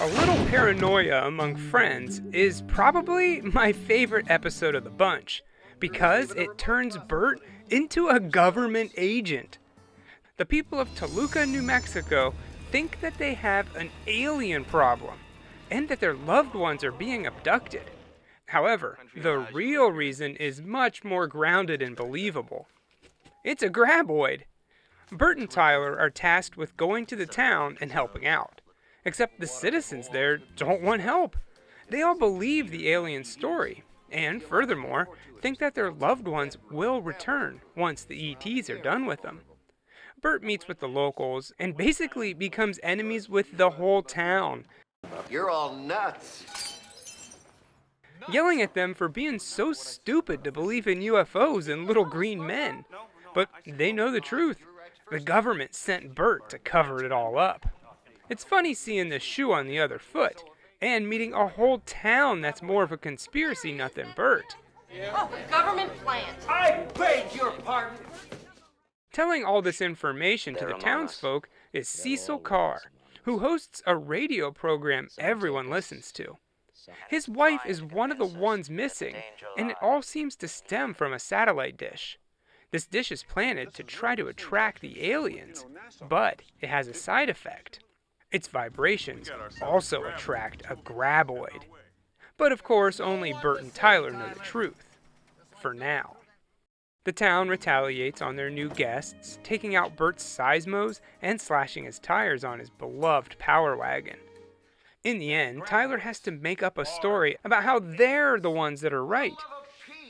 A little paranoia among friends is probably my favorite episode of the bunch, because it turns Bert into a government agent. The people of Toluca, New Mexico think that they have an alien problem, and that their loved ones are being abducted. However, the real reason is much more grounded and believable. It's a graboid. Bert and Tyler are tasked with going to the town and helping out. Except the citizens there don't want help. They all believe the alien story, and furthermore, think that their loved ones will return once the ETs are done with them. Bert meets with the locals and basically becomes enemies with the whole town. You're all nuts. Yelling at them for being so stupid to believe in UFOs and little green men. But they know the truth. The government sent Bert to cover it all up. It's funny seeing the shoe on the other foot, and meeting a whole town that's more of a conspiracy nut than Bert. Oh, government plans. I beg your pardon. Telling all this information to the townsfolk is Cecil Carr, who hosts a radio program everyone listens to. His wife is one of the ones missing, and it all seems to stem from a satellite dish. This dish is planted to try to attract the aliens, but it has a side effect. Its vibrations also attract a graboid. But of course, only Bert and Tyler know the truth. For now. The town retaliates on their new guests, taking out Bert's seismos and slashing his tires on his beloved power wagon. In the end, Tyler has to make up a story about how they're the ones that are right.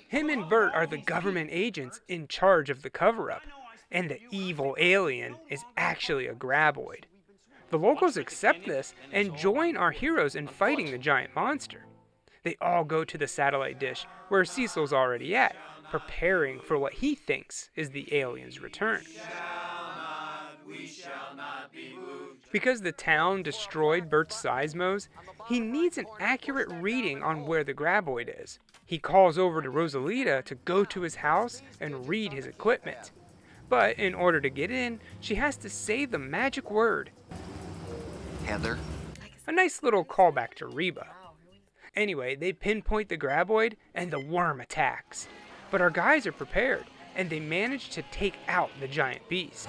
Him and Bert are the government agents in charge of the cover-up, and the evil alien is actually a graboid. The locals accept this and join our heroes in fighting the giant monster. They all go to the satellite dish, where Cecil's already at, preparing for what he thinks is the alien's return. Because the town destroyed Bert's seismos, he needs an accurate reading on where the graboid is. He calls over to Rosalita to go to his house and read his equipment. But in order to get in, she has to say the magic word. Heather. A nice little callback to Reba. Anyway, they pinpoint the graboid and the worm attacks. But our guys are prepared, and they manage to take out the giant beast.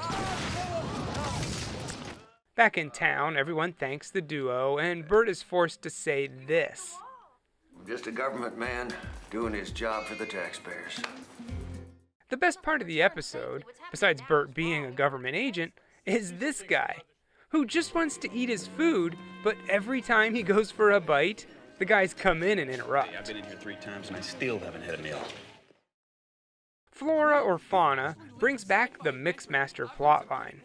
Back in town, everyone thanks the duo, and Bert is forced to say this. Just a government man doing his job for the taxpayers. The best part of the episode, besides Bert being a government agent, is this guy, who just wants to eat his food, but every time he goes for a bite, the guys come in and interrupt. I've been in here 3 times and I still haven't had a meal. Flora or Fauna brings back the Mixmaster plotline.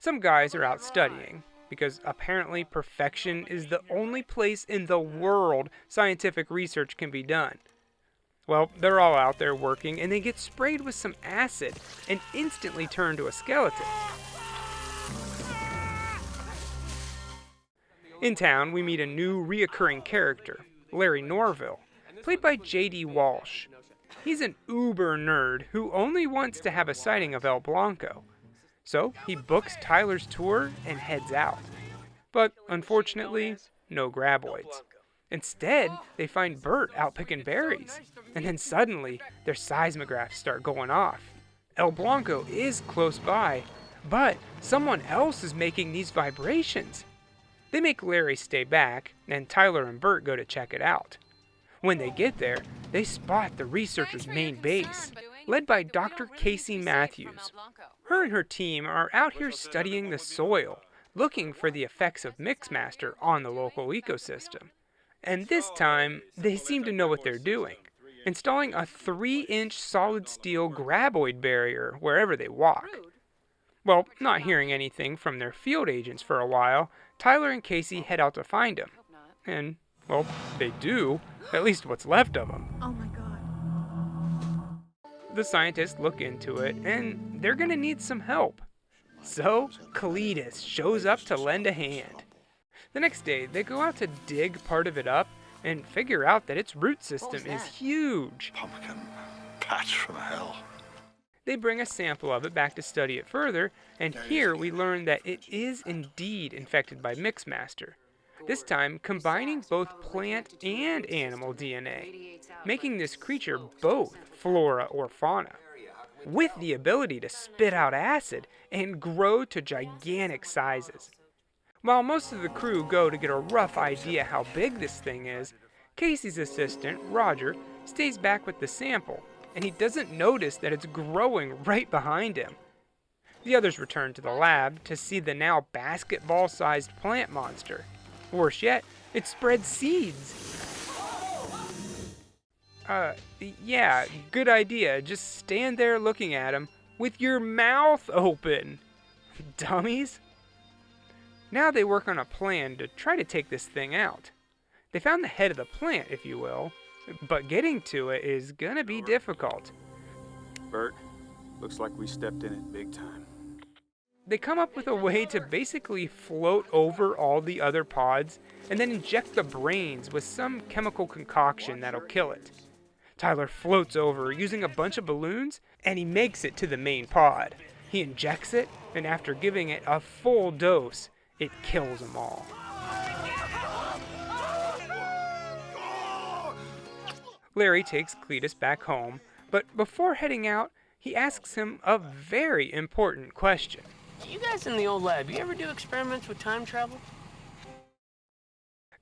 Some guys are out studying, because apparently perfection is the only place in the world scientific research can be done. Well, they're all out there working, and they get sprayed with some acid and instantly turn to a skeleton. In town, we meet a new reoccurring character, Larry Norville, played by J.D. Walsh. He's an uber nerd who only wants to have a sighting of El Blanco. So he books Tyler's tour and heads out. But unfortunately, no graboids. Instead, they find Bert out picking berries. And then suddenly, their seismographs start going off. El Blanco is close by, but someone else is making these vibrations. They make Larry stay back, and Tyler and Bert go to check it out. When they get there, they spot the researchers' main base, led by Dr. Casey Matthews. Her and her team are out here studying the soil, looking for the effects of Mixmaster on the local ecosystem. And this time, they seem to know what they're doing, installing a 3-inch solid steel graboid barrier wherever they walk. Well, not hearing anything from their field agents for a while, Tyler and Casey head out to find him. And, well, they do, at least what's left of him. Oh my God. The scientists look into it, and they're gonna need some help. So, Cletus shows up to lend a hand. The next day, they go out to dig part of it up and figure out that its root system is huge. Pumpkin patch from hell. They bring a sample of it back to study it further, and here we learn that it is indeed infected by Mixmaster. this time combining both plant and animal DNA, making this creature both flora or fauna, with the ability to spit out acid and grow to gigantic sizes. While most of the crew go to get a rough idea how big this thing is, Casey's assistant, Roger, stays back with the sample, and he doesn't notice that it's growing right behind him. The others return to the lab to see the now basketball-sized plant monster. Worse yet, it spreads seeds. Yeah, good idea. Just stand there looking at him with your mouth open. Dummies. Now they work on a plan to try to take this thing out. They found the head of the plant, if you will, but getting to it is gonna be difficult. Bert, looks like we stepped in it big time. They come up with a way to basically float over all the other pods and then inject the brains with some chemical concoction that'll kill it. Tyler floats over using a bunch of balloons, and he makes it to the main pod. He injects it, and after giving it a full dose, it kills them all. Larry takes Cletus back home, but before heading out, he asks him a very important question. You guys in the old lab, you ever do experiments with time travel?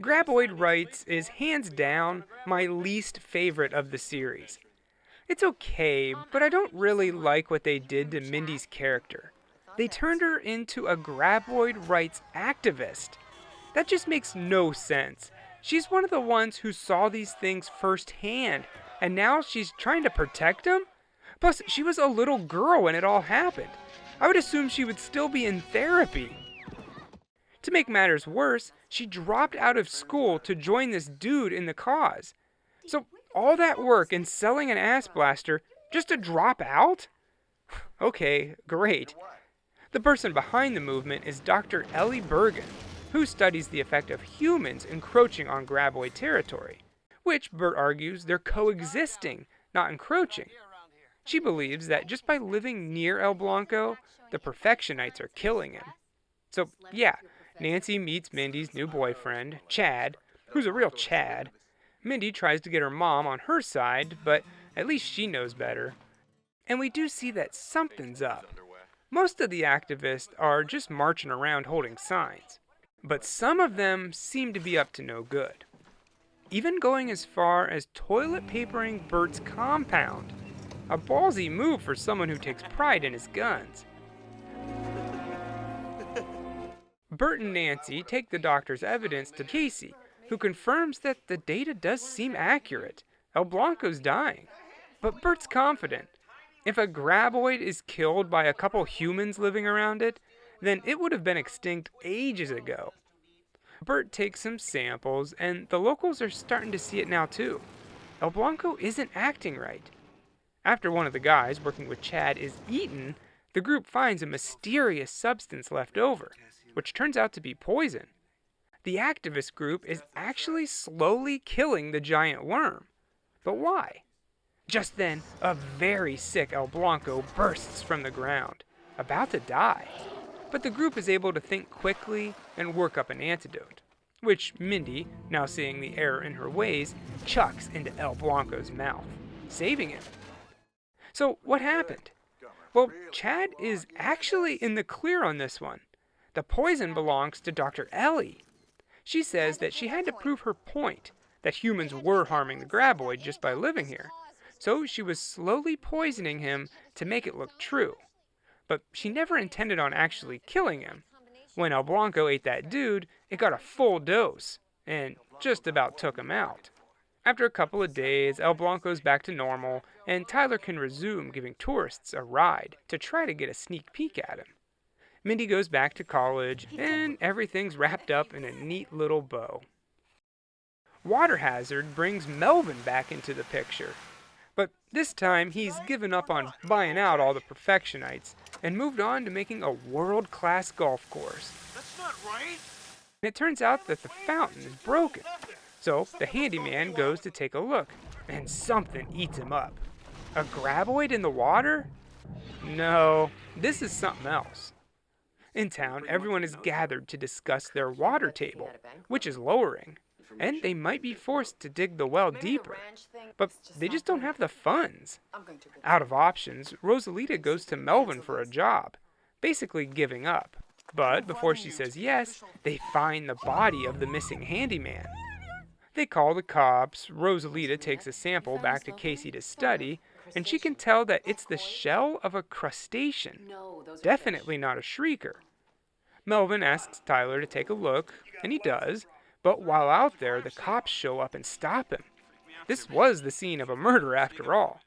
Graboid Rights is hands down my least favorite of the series. It's okay, but I don't really like what they did to Mindy's character. They turned her into a Graboid Rights activist. That just makes no sense. She's one of the ones who saw these things firsthand, and now she's trying to protect them? Plus, she was a little girl when it all happened. I would assume she would still be in therapy. To make matters worse, she dropped out of school to join this dude in the cause. So all that work in selling an ass blaster just to drop out? Okay, great. The person behind the movement is Dr. Ellie Bergen, who studies the effect of humans encroaching on Graboid territory, which Bert argues they're coexisting, not encroaching. She believes that just by living near El Blanco, the Perfectionites are killing him. So yeah, Nancy meets Mindy's new boyfriend, Chad, who's a real Chad. Mindy tries to get her mom on her side, but at least she knows better. And we do see that something's up. Most of the activists are just marching around holding signs, but some of them seem to be up to no good. Even going as far as toilet papering Bert's compound. A ballsy move for someone who takes pride in his guns. Bert and Nancy take the doctor's evidence to Casey, who confirms that the data does seem accurate. El Blanco's dying. But Bert's confident. If a Graboid is killed by a couple humans living around it, then it would have been extinct ages ago. Bert takes some samples, and the locals are starting to see it now too. El Blanco isn't acting right. After one of the guys working with Chad is eaten, the group finds a mysterious substance left over, which turns out to be poison. The activist group is actually slowly killing the giant worm. But why? Just then, a very sick El Blanco bursts from the ground, about to die. But the group is able to think quickly and work up an antidote, which Mindy, now seeing the error in her ways, chucks into El Blanco's mouth, saving him. So what happened? Well, Chad is actually in the clear on this one. The poison belongs to Dr. Ellie. She says that she had to prove her point, that humans were harming the Graboid just by living here. So she was slowly poisoning him to make it look true. But she never intended on actually killing him. When El Blanco ate that dude, it got a full dose, and just about took him out. After a couple of days, El Blanco's back to normal, and Tyler can resume giving tourists a ride to try to get a sneak peek at him. Mindy goes back to college, and everything's wrapped up in a neat little bow. Water Hazard brings Melvin back into the picture. But this time, he's given up on buying out all the Perfectionites and moved on to making a world-class golf course. That's not right. And it turns out that the fountain is broken. So the handyman goes to take a look, and something eats him up. A Graboid in the water? No, this is something else. In town, everyone is gathered to discuss their water table, which is lowering, and they might be forced to dig the well deeper, but they just don't have the funds. Out of options, Rosalita goes to Melvin for a job, basically giving up. But before she says yes, they find the body of the missing handyman. They call the cops. Rosalita takes a sample back to Casey to study, and she can tell that it's the shell of a crustacean. Definitely not a shrieker. Melvin asks Tyler to take a look, and he does, but while out there, the cops show up and stop him. This was the scene of a murder after all.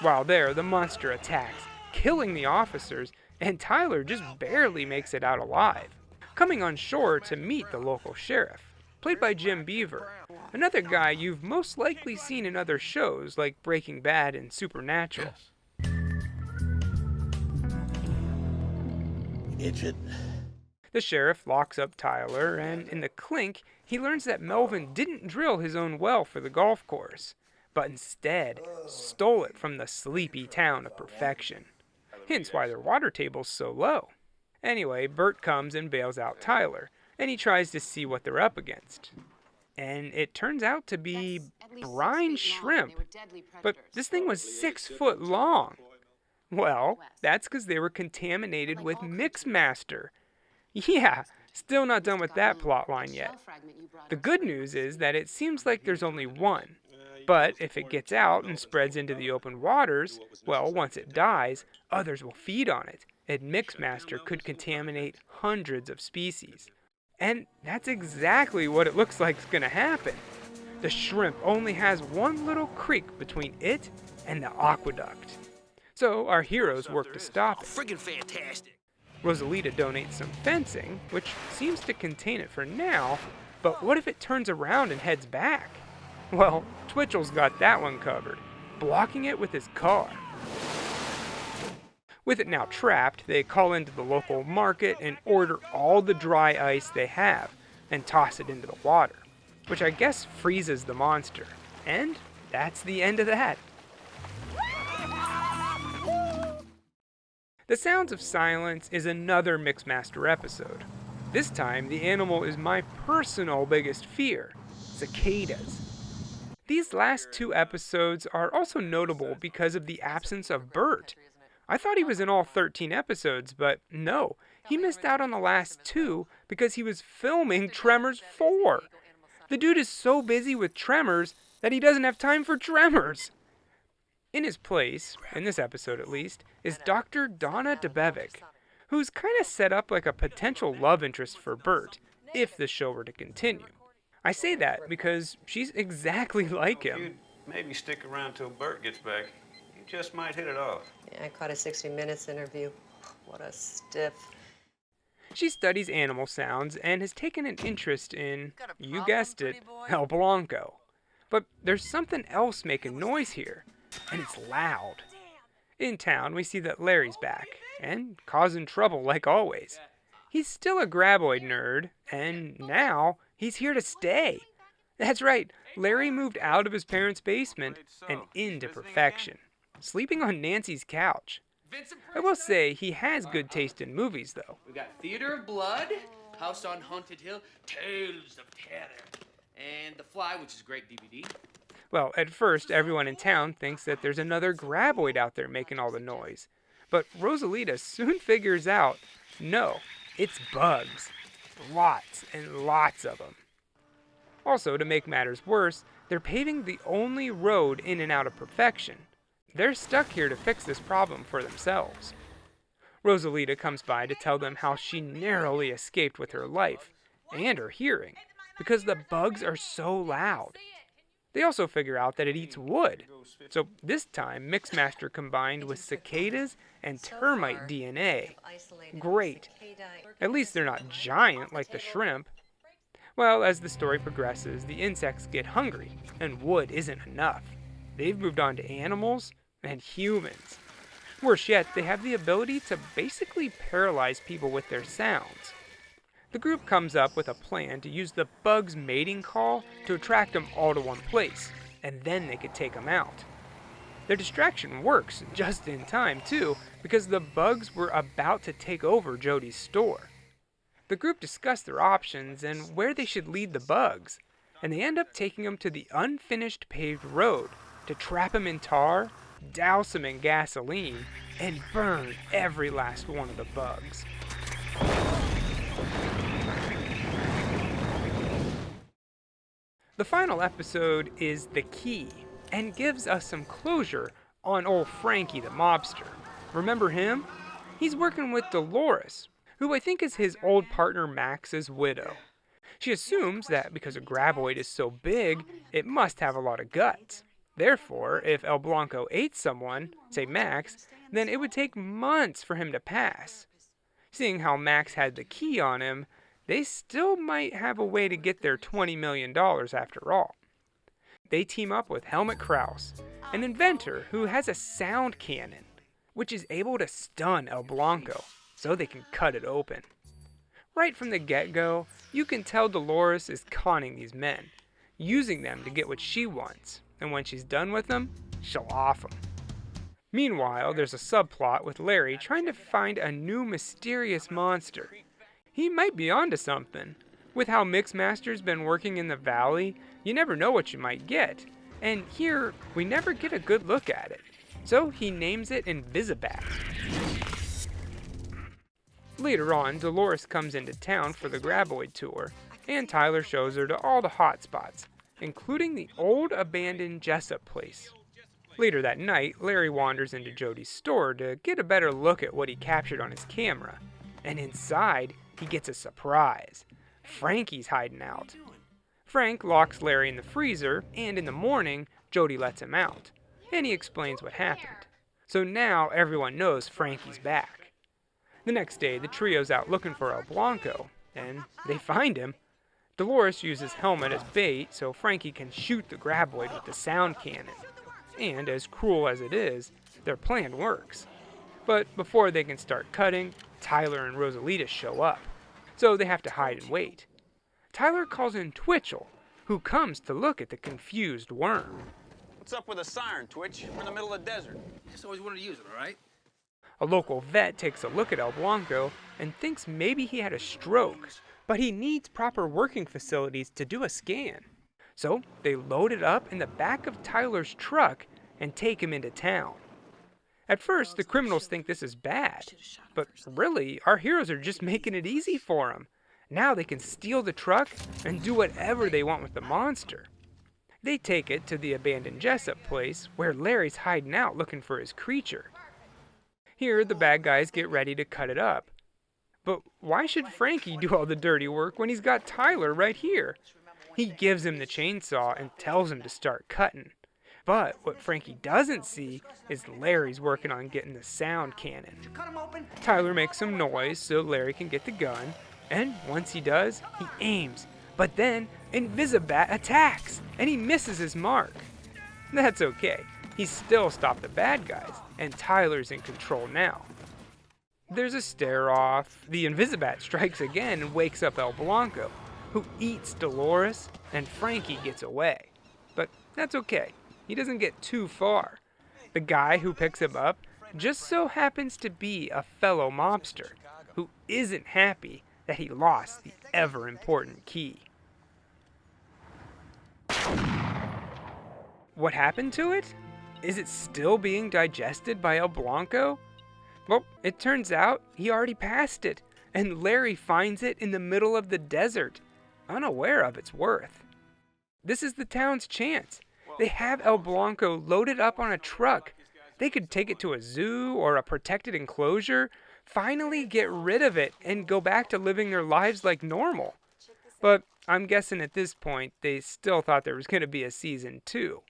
While there, the monster attacks, killing the officers, and Tyler just barely makes it out alive, coming on shore to meet the local sheriff, played by Jim Beaver, another guy you've most likely seen in other shows like Breaking Bad and Supernatural. Idiot. The sheriff locks up Tyler, and in the clink, he learns that Melvin didn't drill his own well for the golf course, but instead stole it from the sleepy town of Perfection. Hence why their water table's so low. Anyway, Bert comes and bails out Tyler, and he tries to see what they're up against. And it turns out to be brine shrimp. But this thing was 6 foot long. Well, that's because they were contaminated with Mixmaster. Yeah, still not done with that plot line yet. The good news is that it seems like there's only one. But if it gets out and spreads into the open waters, well, once it dies, others will feed on it, and Mixmaster could contaminate hundreds of species. And that's exactly what it looks like is going to happen. The shrimp only has one little creek between it and the aqueduct. So our heroes work to stop it. Friggin' fantastic. Rosalita donates some fencing, which seems to contain it for now, but what if it turns around and heads back? Well, Twitchell's got that one covered, blocking it with his car. With it now trapped, they call into the local market and order all the dry ice they have and toss it into the water, which I guess freezes the monster. And that's the end of that. The Sounds of Silence is another Mixmaster episode. This time, the animal is my personal biggest fear, cicadas. These last 2 episodes are also notable because of the absence of Bert. I thought he was in all 13 episodes, but no, he missed out on the last 2 because he was filming Tremors 4. The dude is so busy with Tremors that he doesn't have time for Tremors. In his place, in this episode at least, is Dr. Donna DeBevic, who's kind of set up like a potential love interest for Bert, if the show were to continue. I say that because she's exactly like him. You'd maybe stick around till Bert gets back. You just might hit it off. Yeah, I caught a 60 Minutes interview. What a stiff. She studies animal sounds and has taken an interest in, you guessed it, El Blanco. But there's something else making noise here, and it's loud. In town, we see that Larry's back, and causing trouble like always. He's still a graboid nerd, and now he's here to stay. That's right, Larry moved out of his parents' basement and into Perfection, sleeping on Nancy's couch. I will say he has good taste in movies, though. We got Theater of Blood, House on Haunted Hill, Tales of Terror, and The Fly, which is a great DVD. Well, at first, everyone in town thinks that there's another graboid out there making all the noise. But Rosalita soon figures out, no, it's bugs. Lots and lots of them. Also, to make matters worse, they're paving the only road in and out of Perfection. They're stuck here to fix this problem for themselves. Rosalita comes by to tell them how she narrowly escaped with her life and her hearing because the bugs are so loud. They also figure out that it eats wood. So this time, Mixmaster combined with cicadas and termite DNA. Great. At least they're not giant like the shrimp. Well, as the story progresses, the insects get hungry, and wood isn't enough. They've moved on to animals and humans. Worse yet, they have the ability to basically paralyze people with their sounds. The group comes up with a plan to use the bug's mating call to attract them all to one place, and then they could take them out. Their distraction works just in time, too, because the bugs were about to take over Jody's store. The group discuss their options and where they should lead the bugs, and they end up taking them to the unfinished paved road to trap them in tar, douse them in gasoline, and burn every last one of the bugs. The final episode is The Key, and gives us some closure on old Frankie the mobster. Remember him? He's working with Dolores, who I think is his old partner Max's widow. She assumes that because a graboid is so big, it must have a lot of guts. Therefore, if El Blanco ate someone, say Max, then it would take months for him to pass. Seeing how Max had the key on him, they still might have a way to get their $20 million after all. They team up with Helmut Krause, an inventor who has a sound cannon, which is able to stun El Blanco, so they can cut it open. Right from the get-go, you can tell Dolores is conning these men, using them to get what she wants, and when she's done with them, she'll off them. Meanwhile, there's a subplot with Larry trying to find a new mysterious monster. He might be onto something. With how Mixmaster's been working in the valley, you never know what you might get. And here, we never get a good look at it. So he names it Invisibat. Later on, Dolores comes into town for the Graboid tour, and Tyler shows her to all the hot spots, including the old abandoned Jessup place. Later that night, Larry wanders into Jody's store to get a better look at what he captured on his camera, and inside, he gets a surprise. Frankie's hiding out. Frank locks Larry in the freezer, and in the morning, Jody lets him out, and he explains what happened. So now everyone knows Frankie's back. The next day, the trio's out looking for El Blanco, and they find him. Dolores uses Helmut as bait so Frankie can shoot the graboid with the sound cannon. And as cruel as it is, their plan works. But before they can start cutting, Tyler and Rosalita show up, so they have to hide and wait. Tyler calls in Twitchell, who comes to look at the confused worm. What's up with a siren, Twitch? We're in the middle of the desert. Just always wanted to use it, all right? A local vet takes a look at El Blanco and thinks maybe he had a stroke, but he needs proper working facilities to do a scan. So they load it up in the back of Tyler's truck and take him into town. At first, the criminals think this is bad, but really, our heroes are just making it easy for them. Now they can steal the truck and do whatever they want with the monster. They take it to the abandoned Jessup place where Larry's hiding out looking for his creature. Here, the bad guys get ready to cut it up. But why should Frankie do all the dirty work when he's got Tyler right here? He gives him the chainsaw and tells him to start cutting. But what Frankie doesn't see is Larry's working on getting the sound cannon. Tyler makes some noise so Larry can get the gun, and once he does, he aims. But then, Invisibat attacks, and he misses his mark. That's okay. He's still stopped the bad guys, and Tyler's in control now. There's a stare-off. The Invisibat strikes again and wakes up El Blanco, who eats Dolores, and Frankie gets away. But that's okay. He doesn't get too far. The guy who picks him up just so happens to be a fellow mobster who isn't happy that he lost the ever-important key. What happened to it? Is it still being digested by El Blanco? Well, it turns out he already passed it, and Larry finds it in the middle of the desert, unaware of its worth. This is the town's chance. They have El Blanco loaded up on a truck. They could take it to a zoo or a protected enclosure, finally get rid of it, and go back to living their lives like normal. But I'm guessing at this point, they still thought there was going to be a season 2.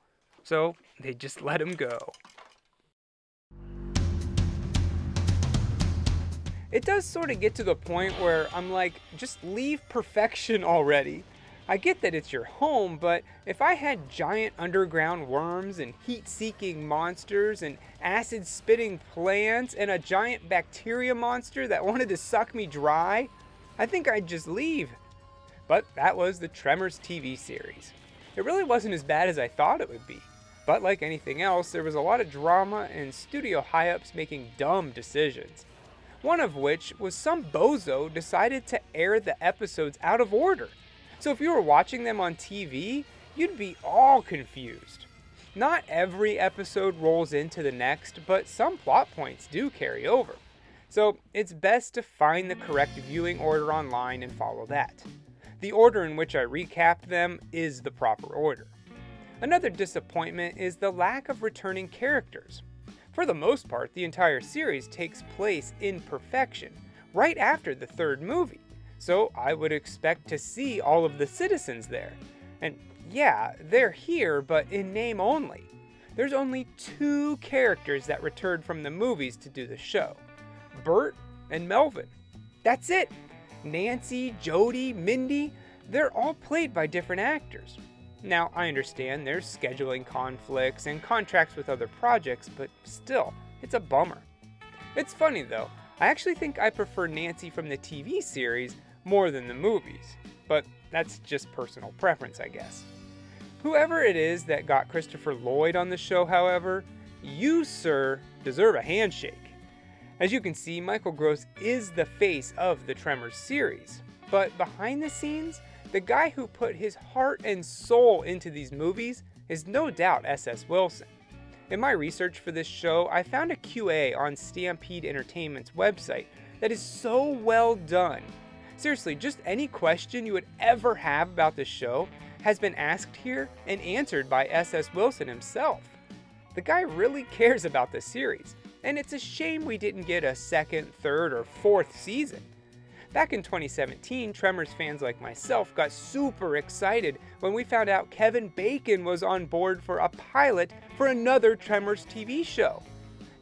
So they just let him go. It does sort of get to the point where I'm like, just leave perfection already. I get that it's your home, but if I had giant underground worms and heat-seeking monsters and acid-spitting plants and a giant bacteria monster that wanted to suck me dry, I think I'd just leave. But that was the Tremors TV series. It really wasn't as bad as I thought it would be. But like anything else, there was a lot of drama and studio high-ups making dumb decisions. One of which was some bozo decided to air the episodes out of order. So if you were watching them on TV, you'd be all confused. Not every episode rolls into the next, but some plot points do carry over. So it's best to find the correct viewing order online and follow that. The order in which I recapped them is the proper order. Another disappointment is the lack of returning characters. For the most part, the entire series takes place in perfection, right after the third movie, so I would expect to see all of the citizens there. And yeah, they're here, but in name only. There's only 2 characters that returned from the movies to do the show: Bert and Melvin. That's it! Nancy, Jody, Mindy, they're all played by different actors. Now, I understand there's scheduling conflicts and contracts with other projects, but still, it's a bummer. It's funny though, I actually think I prefer Nancy from the TV series more than the movies, but that's just personal preference, I guess. Whoever it is that got Christopher Lloyd on the show, however, you, sir, deserve a handshake. As you can see, Michael Gross is the face of the Tremors series, but behind the scenes, the guy who put his heart and soul into these movies is no doubt S.S. Wilson. In my research for this show, I found a QA on Stampede Entertainment's website that is so well done. Seriously, just any question you would ever have about the show has been asked here and answered by S.S. Wilson himself. The guy really cares about the series, and it's a shame we didn't get a 2nd, 3rd, or 4th season. Back in 2017, Tremors fans like myself got super excited when we found out Kevin Bacon was on board for a pilot for another Tremors TV show.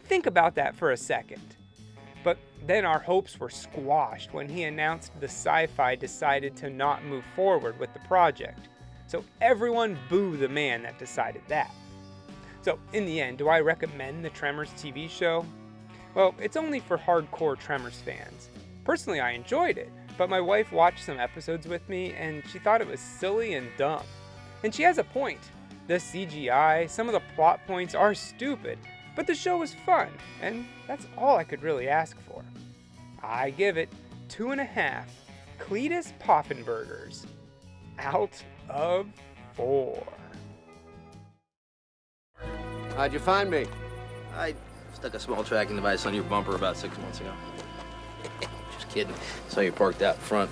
Think about that for a second. But then our hopes were squashed when he announced the Sci-Fi decided to not move forward with the project. So everyone boo the man that decided that. So in the end, do I recommend the Tremors TV show? Well, it's only for hardcore Tremors fans. Personally, I enjoyed it, but my wife watched some episodes with me and she thought it was silly and dumb. And she has a point. The CGI, some of the plot points are stupid, but the show was fun, and that's all I could really ask for. I give it 2.5 Cletus Poffenburgers out of 4. How'd you find me? I stuck a small tracking device on your bumper about 6 months ago. Just kidding. Saw you parked out front.